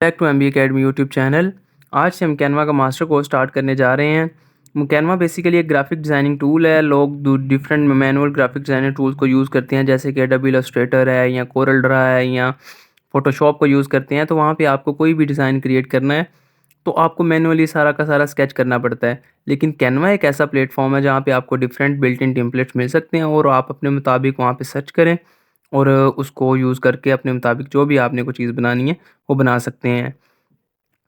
Back to MB academy YouTube channel. आज से हम कैनवा का मास्टर कोर्स स्टार्ट करने जा रहे हैं। कैनवा बेसिकली एक ग्राफिक डिज़ाइनिंग टूल है। लोग different manual graphic designing tools को यूज़ करते हैं, जैसे कि एडोबी इलस्ट्रेटर है या कोरल ड्रा है या फोटोशॉप को यूज़ करते हैं। तो वहाँ पे आपको कोई भी डिज़ाइन क्रिएट करना है तो आपको मैनुअली सारा का सारा स्केच करना पड़ता है। लेकिन कैनवा एक ऐसा प्लेटफॉर्म है जहाँ पे आपको डिफरेंट बिल्ट इन टेम्पलेट्स मिल सकते हैं और आप अपने मुताबिक वहाँ पे सर्च करें और उसको यूज़ करके अपने मुताबिक जो भी आपने कोई चीज़ बनानी है वो बना सकते हैं।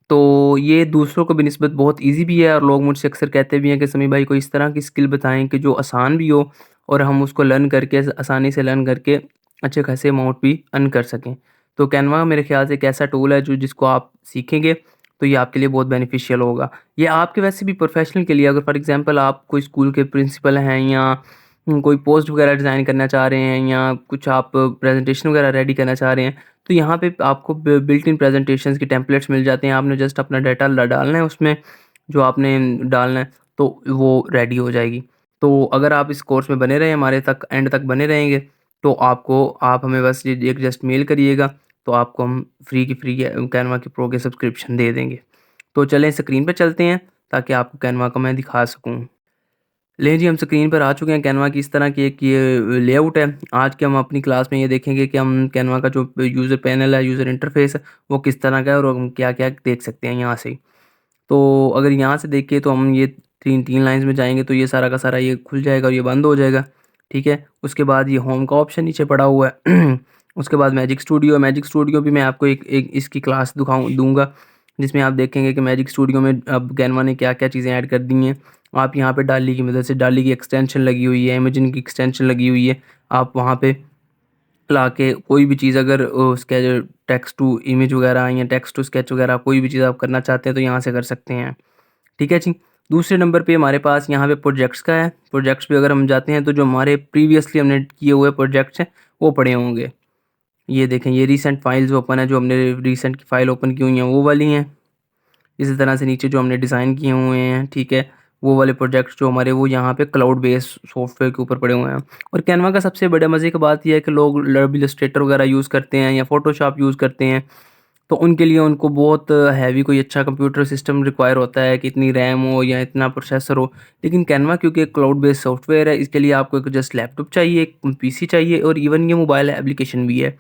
तो ये दूसरों को बनिस्बत बहुत ईज़ी भी है और लोग मुझसे अक्सर कहते भी हैं कि समी भाई कोई इस तरह की स्किल बताएँ कि जो आसान भी हो और हम उसको लर्न करके आसानी से लर्न करके अच्छे खासे अमाउंट भी अर्न कर सकें। तो कैनवा मेरे ख़्याल से एक ऐसा टूल है जो जिसको आप सीखेंगे तो ये आपके लिए बहुत बेनिफिशियल होगा। ये आपके वैसे भी प्रोफ़ेशनल के लिए, अगर फ़ॉर एग्ज़ाम्पल आप कोई स्कूल के प्रिंसिपल हैं या कोई पोस्ट वग़ैरह डिज़ाइन करना चाह रहे हैं या कुछ आप प्रेज़ेंटेशन वग़ैरह रेडी करना चाह रहे हैं, तो यहाँ पे आपको बिल्ट इन प्रेजेंटेशंस के टेम्पलेट्स मिल जाते हैं। आपने जस्ट अपना डाटा डालना है उसमें, जो आपने डालना है तो वो रेडी हो जाएगी। तो अगर आप इस कोर्स में बने रहें, हमारे तक एंड तक बने रहेंगे, तो आप हमें बस ये एक जस्ट मेल करिएगा, तो आपको हम फ्री की फ्री कैनवा की प्रो के सब्सक्रिप्शन दे देंगे। तो चलें स्क्रीन पे चलते हैं ताकि आपको कैनवा का मैं दिखा सकूँ। ले जी, हम स्क्रीन पर आ चुके हैं। कैनवा की इस तरह की एक ये लेआउट है। आज के हम अपनी क्लास में ये देखेंगे कि हम कैनवा का जो यूज़र पैनल है, यूज़र इंटरफ़ेस है, वो किस तरह का है और हम क्या-क्या देख सकते हैं यहाँ से। तो अगर यहाँ से देखिए तो हम ये 3 लाइन्स में जाएँगे तो ये सारा का सारा ये खुल जाएगा और ये बंद हो जाएगा, ठीक है? उसके बाद ये होम का ऑप्शन नीचे पड़ा हुआ है। उसके बाद मैजिक स्टूडियो भी मैं आपको एक एक इसकी क्लास दूँगा, जिसमें आप देखेंगे कि मैजिक स्टूडियो में अब कैनवा ने क्या-क्या चीज़ें ऐड कर दी हैं। आप यहाँ पे डाली की मदद से, डाली की एक्सटेंशन लगी हुई है, इमेजिन की एक्सटेंशन लगी हुई है। आप वहाँ पे लाके कोई भी चीज़ अगर उसके टेक्स्ट टू इमेज वगैरह या टेक्स्ट टू स्केच वगैरह कोई भी चीज़ आप करना चाहते हैं तो यहाँ से कर सकते हैं। ठीक है जी। दूसरे नंबर पे हमारे पास यहाँ पे प्रोजेक्ट्स का है। प्रोजेक्ट्स पे अगर हम जाते हैं तो जो हमारे प्रीवियसली हमने किए हुए प्रोजेक्ट्स हैं वो पड़े होंगे। ये देखें, ये रीसेंट फाइल्स ओपन है, जो हमने रीसेंट की फ़ाइल ओपन की हुई हैं वो वाली हैं। इसी तरह से नीचे जो हमने डिज़ाइन किए हुए हैं, ठीक है, वो वाले प्रोजेक्ट्स जो हमारे वो यहाँ पे क्लाउड बेस्ड सॉफ्टवेयर के ऊपर पड़े हुए हैं। और कैनवा का सबसे बड़ा मज़े की बात ये है कि लोग एडोबी इलस्ट्रेटर वगैरह यूज़ करते हैं या फ़ोटोशॉप यूज़ करते हैं, तो उनके लिए उनको बहुत हैवी कोई अच्छा कंप्यूटर सिस्टम रिक्वायर होता है कि इतनी रैम हो या इतना प्रोसेसर हो। लेकिन कैनवा क्योंकि एक क्लाउड बेस्ड सॉफ्टवेयर है, इसके लिए आपको एक जस्ट लैपटॉप चाहिए, एक पीसी चाहिए और इवन ये मोबाइल एप्लीकेशन भी है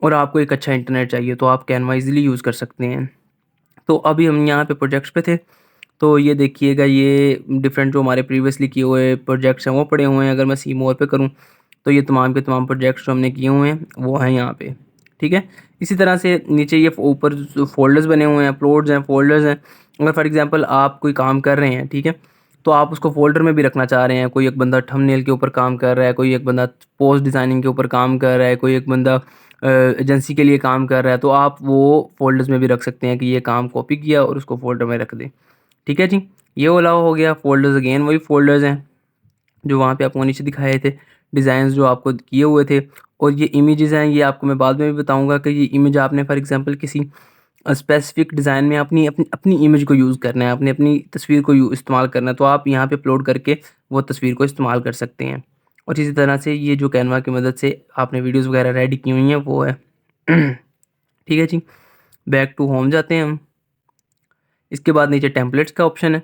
और आपको एक अच्छा इंटरनेट चाहिए, तो आप कैनवा ईज़िली यूज़ कर सकते हैं। तो अभी हम यहाँ पे प्रोजेक्ट्स पे थे, तो ये देखिएगा, ये डिफरेंट जो हमारे प्रीवियसली किए हुए प्रोजेक्ट्स हैं वो पड़े हुए हैं। अगर मैं सी मोर पे करूँ तो ये तमाम के तमाम प्रोजेक्ट्स जो हमने किए हुए हैं वो हैं यहाँ पे, ठीक है। इसी तरह से नीचे ये ऊपर जो फ़ोल्डर्स बने हुए हैं, अपलोड्स हैं, फ़ोल्डर्स हैं। अगर फॉर एग्ज़ाम्पल आप कोई काम कर रहे हैं, ठीक है, तो आप उसको फ़ोल्डर में भी रखना चाह रहे हैं। कोई एक बंदा थंबनेल के ऊपर काम कर रहा है, कोई एक बंदा पोस्ट डिज़ाइनिंग के ऊपर काम कर रहा है, कोई एक बंदा एजेंसी के लिए काम कर रहा है, तो आप वो फ़ोल्डर्स में भी रख सकते हैं कि ये काम कॉपी किया और उसको फ़ोल्डर में रख दें। ठीक है जी। ये वाला हो गया। फ़ोल्डर्स अगेन वही फ़ोल्डर्स हैं जो वहाँ पे आपको नीचे दिखाए थे, डिज़ाइन्स जो आपको किए हुए थे। और ये इमेजेस हैं, ये आपको मैं बाद में भी बताऊँगा कि ये इमेज आपने फॉर एग्ज़ाम्पल किसी स्पेसिफ़िक डिज़ाइन में अपनी अपनी अपनी इमेज को यूज़ करना है, आपने अपनी तस्वीर को इस्तेमाल करना है, तो आप यहाँ पे अपलोड करके वो तस्वीर को इस्तेमाल कर सकते हैं। और इसी तरह से ये जो कैनवा की मदद से आपने वीडियोज़ वगैरह रेडी की हुई हैं वो है। ठीक है जी। बैक टू होम जाते हैं हम। इसके बाद नीचे टेम्पलेट्स का ऑप्शन है।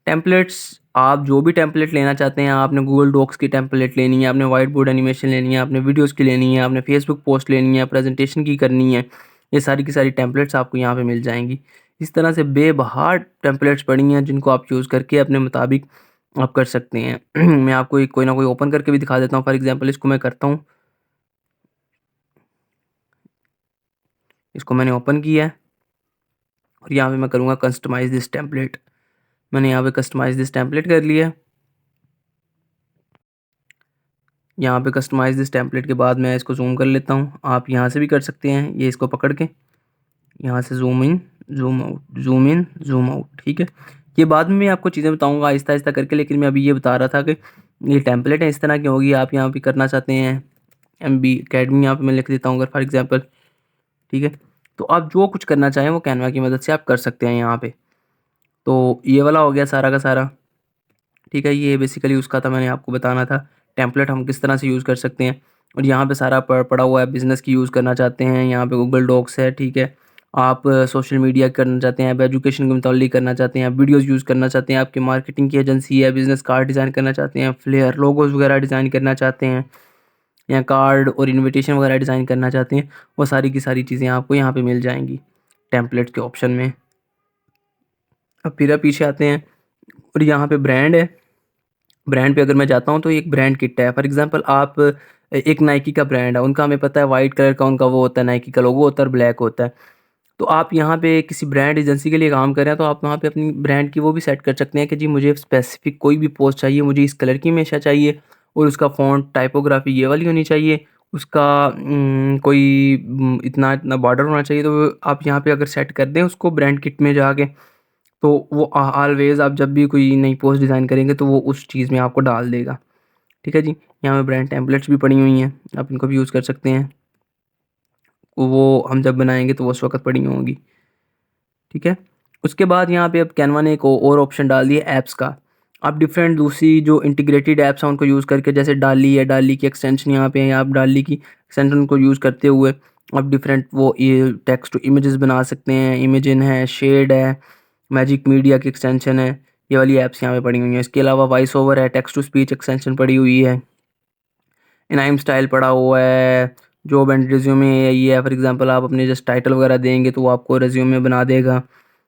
टेम्पलेट्स, आप जो भी टेम्पलेट लेना चाहते हैं, आपने गूगल डॉक्स की टेम्पलेट लेनी है, आपने वाइट बोर्ड एनिमेशन लेनी है, आपने वीडियोज़ की लेनी है, आपने फेसबुक पोस्ट लेनी है, प्रेजेंटेशन की करनी है, ये सारी की सारी टेम्पलेट्स आपको यहाँ पे मिल जाएंगी। इस तरह से बेबहार टेम्पलेट्स पड़ी हैं जिनको आप यूज़ करके अपने मुताबिक आप कर सकते हैं। मैं आपको एक कोई ना कोई ओपन करके भी दिखा देता हूँ। फॉर एग्जांपल इसको मैं करता हूँ, इसको मैंने ओपन किया है और यहाँ पे मैं करूँगा कस्टमाइज़ दिस टेम्पलेट। मैंने यहाँ पे कस्टमाइज़ दिस टेम्पलेट कर लिया है। यहाँ पे कस्टमाइज़ दिस टेम्पलेट के बाद मैं इसको ज़ूम कर लेता हूँ। आप यहाँ से भी कर सकते हैं, ये इसको पकड़ के यहाँ से zoom in, zoom out, zoom in, zoom out, ठीक है। ये बाद में मैं आपको चीज़ें बताऊँगा आहिस्ता-आहिस्ता करके, लेकिन मैं अभी ये बता रहा था कि ये टेम्पलेट है इस तरह की होगी। आप यहाँ पे करना चाहते हैं एमबी अकेडमी, यहाँ पे मैं लिख देता हूँ अगर फॉर एग्ज़ाम्पल, ठीक है। तो आप जो कुछ करना चाहें वो कैनवा की मदद से आप कर सकते हैं यहाँ पे। तो ये वाला हो गया सारा का सारा, ठीक है। ये बेसिकली उसका था, मैंने आपको बताना था टेम्पलेट हम किस तरह से यूज़ कर सकते हैं। और यहाँ पे सारा पड़ा हुआ है, बिज़नेस की यूज़ करना चाहते हैं, यहाँ पे गूगल डॉक्स है, ठीक है। आप सोशल मीडिया करना चाहते हैं, आप एजुकेशन के मुताल्लिक करना चाहते हैं, आप वीडियोज़ यूज़ करना चाहते हैं, आपकी मार्केटिंग की एजेंसी है, बिज़नेस कार्ड डिज़ाइन करना चाहते हैं, फ्लेयर, लोगोज़ वगैरह डिज़ाइन करना चाहते हैं या कार्ड और इनविटेशन वगैरह डिज़ाइन करना चाहते हैं, वो सारी की सारी चीज़ें आपको यहाँ पे मिल जाएँगी टेम्पलेट्स के ऑप्शन में। अब फिर आप पीछे आते हैं और यहाँ पे ब्रांड है। ब्रांड पे अगर मैं जाता हूँ तो एक ब्रांड किट है। फॉर एग्ज़ाम्पल आप एक नाइकी का ब्रांड है, उनका हमें पता है वाइट कलर का उनका वो होता है, नाइकी का लोगो होता है और ब्लैक होता है। तो आप यहाँ पे किसी ब्रांड एजेंसी के लिए काम कर रहे हैं तो आप वहाँ पे अपनी ब्रांड की वो भी सेट कर सकते हैं कि जी मुझे स्पेसिफ़िक कोई भी पोस्ट चाहिए, मुझे इस कलर की हमेशा चाहिए और उसका फ़ॉन्ट टाइपोग्राफ़ी ये वाली होनी चाहिए। उसका कोई इतना-इतना बॉर्डर होना चाहिए, तो आप यहाँ पे अगर सेट कर दें उसको ब्रांड किट में जाके, तो वो ऑलवेज़ आप जब भी कोई नई पोस्ट डिज़ाइन करेंगे तो वो उस चीज़ में आपको डाल देगा। ठीक है जी? यहाँ पे ब्रांड टेम्पलेट्स भी पड़ी हुई हैं, आप इनको भी यूज़ कर सकते हैं। वो हम जब बनाएँगे तो वो उस वक़्त पड़ी होंगी। ठीक है? उसके बाद यहाँ पे अब कैनवा ने एक और ऑप्शन डाल दिया ऐप्स का। आप डिफरेंट दूसरी जो इंटीग्रेटेड ऐप्स हैं उनको यूज़ करके, जैसे डाली है, डाली की एक्सटेंशन यहाँ पे है, आप डाली की एक्सटेंशन को यूज़ करते हुए आप डिफरेंट वो ये टेक्स्ट टू इमेजेस बना सकते हैं। इमेजिन है, शेड है, मैजिक मीडिया की एक्सटेंशन है, ये वाली ऐप्स यहाँ पे पड़ी हुई हैं। इसके अलावा वॉइस ओवर है, टेक्स्ट टू स्पीच एक्सटेंशन पड़ी हुई है, इनाइम स्टाइल पड़ा हुआ है, जॉब एंड रिज्यूमे ये है। फॉर एग्जांपल आप अपने जस्ट टाइटल वगैरह देंगे तो वो आपको रिज्यूमे बना देगा।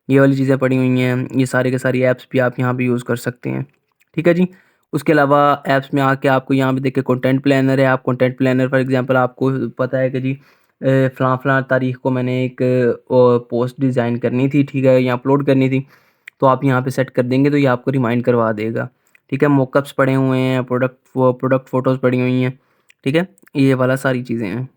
ये वाली चीज़ें पड़ी हुई हैं। ये सारे के सारी ऐप्स भी आप यहाँ पे यूज़ कर सकते हैं। ठीक है जी। उसके अलावा ऐप्स में आके आपको यहाँ पे देखिए कंटेंट प्लानर है। आप कंटेंट प्लानर फॉर एग्जांपल आपको पता है कि जी फ़लाँ तारीख को मैंने एक पोस्ट डिज़ाइन करनी थी, ठीक है, या अपलोड करनी थी। तो आप यहाँ पे सेट कर देंगे तो ये आपको रिमाइंड करवा देगा। ठीक है, मॉकअप्स पड़े हुए हैं, प्रोडक्ट फ़ोटोज़ पड़ी हुई हैं। ठीक है, ये वाला सारी चीज़ें हैं।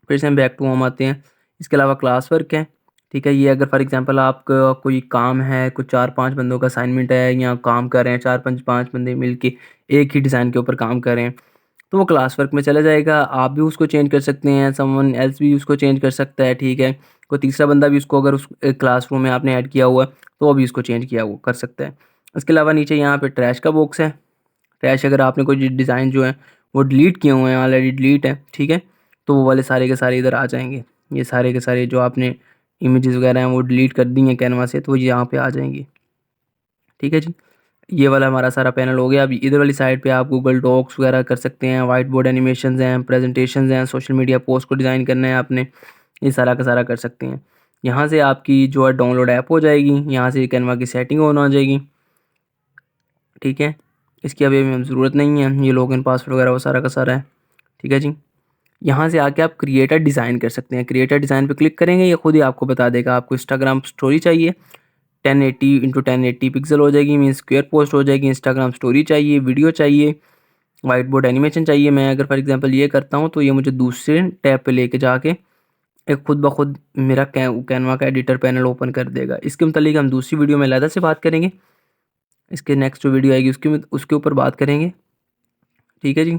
फिर से हम बैक टू होम आते हैं। इसके अलावा क्लास वर्क है। ठीक है, ये अगर फॉर एग्ज़ाम्पल आपका कोई काम है, कुछ 4-5 बंदों का असाइनमेंट है या काम कर रहे हैं, 4-5 बंदे मिलके एक ही डिज़ाइन के ऊपर काम कर रहे हैं, तो वो क्लास वर्क में चला जाएगा। आप भी उसको चेंज कर सकते हैं, समवन एल्स भी उसको चेंज कर सकता है, ठीक है। कोई तीसरा बंदा भी उसको अगर उस क्लासरूम में आपने ऐड किया हुआ है, तो वो भी उसको चेंज किया वो कर सकता है। इसके अलावा नीचे यहाँ पे ट्रैश का बॉक्स है। ट्रैश अगर आपने कोई डिज़ाइन जो है वो डिलीट किए हुए हैं, ऑलरेडी डिलीट है, ठीक है, तो वो वाले सारे के सारे इधर आ जाएँगे। ये सारे के सारे जो आपने इमेजेस वगैरह हैं वो डिलीट कर दी हैं कैनवा से, तो ये यहाँ पे आ जाएँगी। ठीक है जी। ये वाला हमारा सारा पैनल हो गया। अब इधर वाली साइड पे आप गूगल डॉक्स वगैरह कर सकते हैं, व्हाइट बोर्ड एनिमेशंस हैं, प्रेजेंटेशंस हैं, सोशल मीडिया पोस्ट को डिज़ाइन करना है आपने, ये सारा का सारा कर सकते हैं। यहाँ से आपकी जो है डाउनलोड ऐप हो जाएगी, यहाँ से कैनवा की सेटिंग ऑन हो जाएगी। ठीक है, इसकी अभी हमें ज़रूरत नहीं है, ये लॉगिन पासवर्ड वगैरह वो सारा का सारा है। ठीक है जी। यहाँ से आके आप क्रिएटर डिज़ाइन कर सकते हैं। क्रिएटर डिज़ाइन पे क्लिक करेंगे, ये खुद ही आपको बता देगा आपको इंस्टाग्राम स्टोरी चाहिए, 1080 इंटू 1080 पिक्सल हो जाएगी, मीन स्क्वायर पोस्ट हो जाएगी। इंस्टाग्राम स्टोरी चाहिए, वीडियो चाहिए, वाइट बोर्ड एनिमेशन चाहिए। मैं अगर फॉर एग्जांपल ये करता हूँ तो ये मुझे दूसरे टैब पे लेके जाके एक खुद ब खुद मेरा कैनवा का एडिटर पैनल ओपन कर देगा। इसके मुतालिक हम दूसरी वीडियो में अलहदा से बात करेंगे। इसके नेक्स्ट जो वीडियो आएगी उसके ऊपर बात करेंगे। ठीक है जी।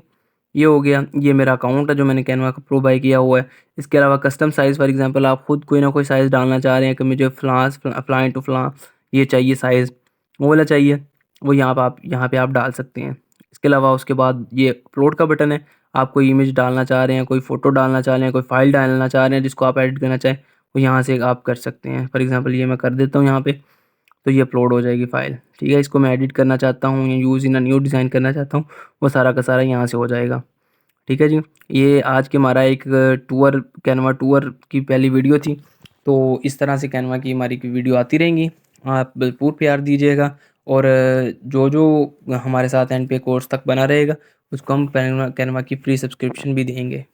ये हो गया, ये मेरा अकाउंट है जो मैंने कैनवा का प्रो बाय किया हुआ है। इसके अलावा कस्टम साइज़ फॉर एग्जांपल आप खुद कोई ना कोई साइज़ डालना चाह रहे हैं कि मुझे फ़लाँ इनटू फ़लाँ ये चाहिए साइज़, वो वाला चाहिए, वो यहाँ पे आप डाल सकते हैं। इसके अलावा उसके बाद ये अपलोड का बटन है, आप कोई इमेज डालना चाह रहे हैं, कोई फ़ोटो डालना चाह रहे हैं, कोई फ़ाइल डालना चाह रहे हैं जिसको आप एडिट करना चाहें, वो यहाँ से आप कर सकते हैं। फॉर एग्जांपल ये मैं कर देता हूँ यहाँ पे, तो ये अपलोड हो जाएगी फ़ाइल। ठीक है, इसको मैं एडिट करना चाहता हूँ या use in a new design करना चाहता हूँ, वो सारा का सारा यहाँ से हो जाएगा। ठीक है जी। ये आज के हमारा एक कैनवा टूर की पहली वीडियो थी। तो इस तरह से कैनवा की हमारी वीडियो आती रहेंगी। आप भरपूर प्यार दीजिएगा और जो हमारे साथ एंड पे कोर्स तक बना रहेगा उसको हम कैनवा कैनवा की फ्री सब्सक्रिप्शन भी देंगे।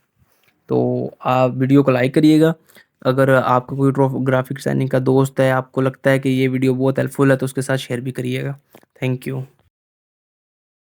तो आप वीडियो को लाइक करिएगा। अगर आपका कोई ग्राफिक डिज़ाइनिंग का दोस्त है, आपको लगता है कि ये वीडियो बहुत हेल्पफुल है, तो उसके साथ शेयर भी करिएगा। Thank you.